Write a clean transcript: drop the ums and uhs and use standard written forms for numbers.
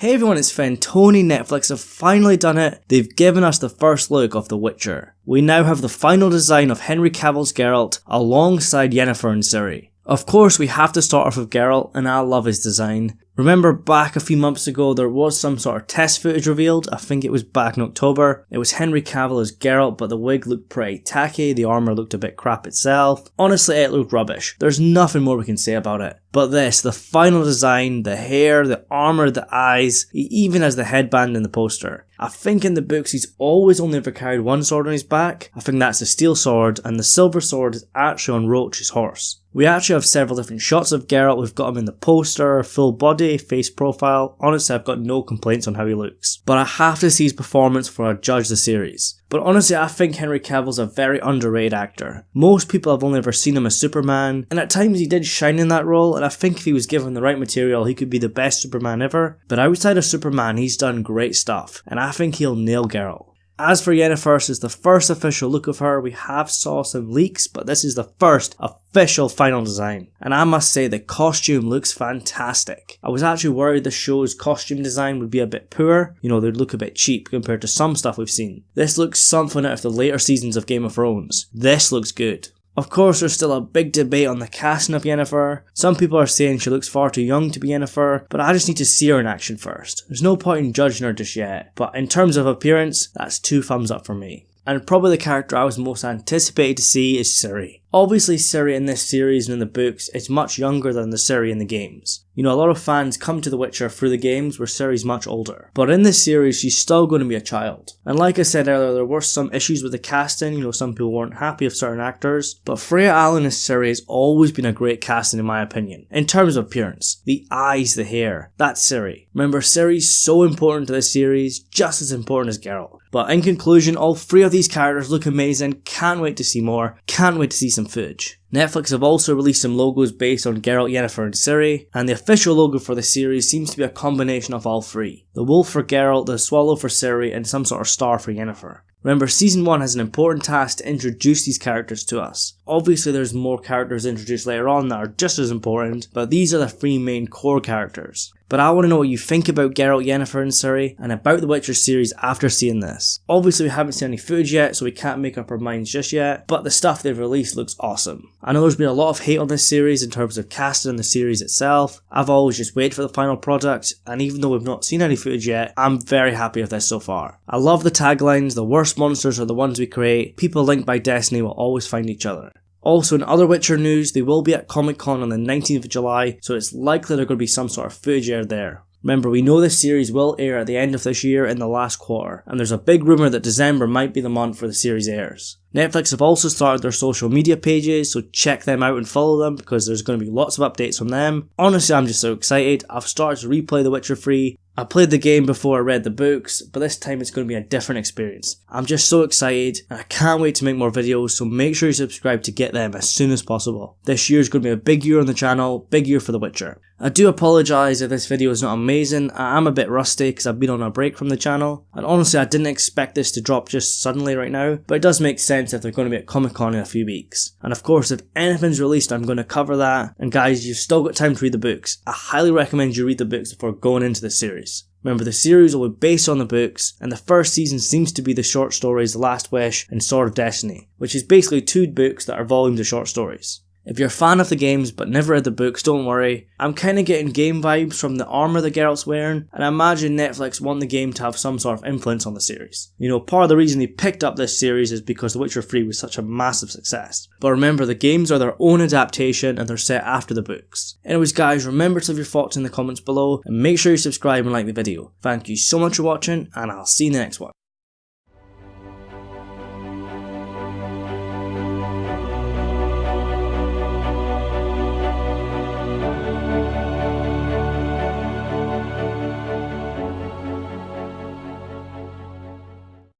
Hey everyone, it's Fantoni. Netflix have finally done it. They've given us the first look of The Witcher. We now have the final design of Henry Cavill's Geralt alongside Yennefer and Ciri. Of course, we have to start off with Geralt, and I love his design. Remember back a few months ago there was some sort of test footage revealed, I think it was back in October. It was Henry Cavill as Geralt, but the wig looked pretty tacky, the armour looked a bit crap itself. Honestly, it looked rubbish. There's nothing more we can say about it. But this, the final design, the hair, the armour, the eyes, he even has the headband in the poster. I think in the books he's always only ever carried one sword on his back. I think that's the steel sword, and the silver sword is actually on Roach's horse. We actually have several different shots of Geralt. We've got him in the poster, full body, face profile. Honestly, I've got no complaints on how he looks. But I have to see his performance before I judge the series. But honestly, I think Henry Cavill's a very underrated actor. Most people have only ever seen him as Superman, and at times he did shine in that role, and I think if he was given the right material, he could be the best Superman ever. But outside of Superman, he's done great stuff, and I think he'll nail Geralt. As for Yennefer, this is the first official look of her. We have saw some leaks, but this is the first official final design. And I must say the costume looks fantastic. I was actually worried the show's costume design would be a bit poor. You know, they'd look a bit cheap compared to some stuff we've seen. This looks something out of the later seasons of Game of Thrones. This looks good. Of course, there's still a big debate on the casting of Yennefer. Some people are saying she looks far too young to be Yennefer, but I just need to see her in action first. There's no point in judging her just yet, but in terms of appearance, that's 2 thumbs up for me. And probably the character I was most anticipated to see is Ciri. Obviously, Ciri in this series and in the books is much younger than the Ciri in the games. You know, a lot of fans come to The Witcher through the games where Ciri's much older. But in this series, she's still going to be a child. And like I said earlier, there were some issues with the casting. You know, some people weren't happy with certain actors. But Freya Allan as Ciri has always been a great casting in my opinion. In terms of appearance, the eyes, the hair, that's Ciri. Remember, Ciri's so important to this series, just as important as Geralt. But in conclusion, all 3 of these characters look amazing, can't wait to see more, can't wait to see some footage. Netflix have also released some logos based on Geralt, Yennefer and Ciri, and the official logo for the series seems to be a combination of all 3. The wolf for Geralt, the swallow for Ciri, and some sort of star for Yennefer. Remember, Season 1 has an important task to introduce these characters to us. Obviously there's more characters introduced later on that are just as important, but these are the 3 main core characters. But I want to know what you think about Geralt, Yennefer and Ciri, and about the Witcher series after seeing this. Obviously we haven't seen any footage yet, so we can't make up our minds just yet, but the stuff they've released looks awesome. I know there's been a lot of hate on this series in terms of casting and the series itself. I've always just waited for the final product, and even though we've not seen any footage yet, I'm very happy with this so far. I love the taglines, the worst monsters are the ones we create, people linked by destiny will always find each other. Also, in other Witcher news, they will be at Comic Con on the 19th of July, so it's likely there's going to be some sort of footage aired there. Remember, we know this series will air at the end of this year in the last quarter, and there's a big rumour that December might be the month where the series airs. Netflix have also started their social media pages, so check them out and follow them because there's going to be lots of updates from them. Honestly, I'm just so excited. I've started to replay The Witcher 3. I played the game before I read the books, but this time it's going to be a different experience. I'm just so excited, and I can't wait to make more videos, so make sure you subscribe to get them as soon as possible. This year is going to be a big year on the channel, big year for The Witcher. I do apologise if this video is not amazing. I am a bit rusty because I've been on a break from the channel, and honestly I didn't expect this to drop just suddenly right now, but it does make sense if they're going to be at Comic Con in a few weeks. And of course, if anything's released, I'm going to cover that, and guys, you've still got time to read the books. I highly recommend you read the books before going into the series. Remember, the series will be based on the books, and the first season seems to be the short stories The Last Wish and Sword of Destiny, which is basically 2 books that are volumes of short stories. If you're a fan of the games but never read the books, don't worry. I'm kinda getting game vibes from the armour that Geralt's wearing, and I imagine Netflix want the game to have some sort of influence on the series. You know, part of the reason they picked up this series is because The Witcher 3 was such a massive success. But remember, the games are their own adaptation and they're set after the books. Anyways guys, remember to leave your thoughts in the comments below, and make sure you subscribe and like the video. Thank you so much for watching, and I'll see you in the next one.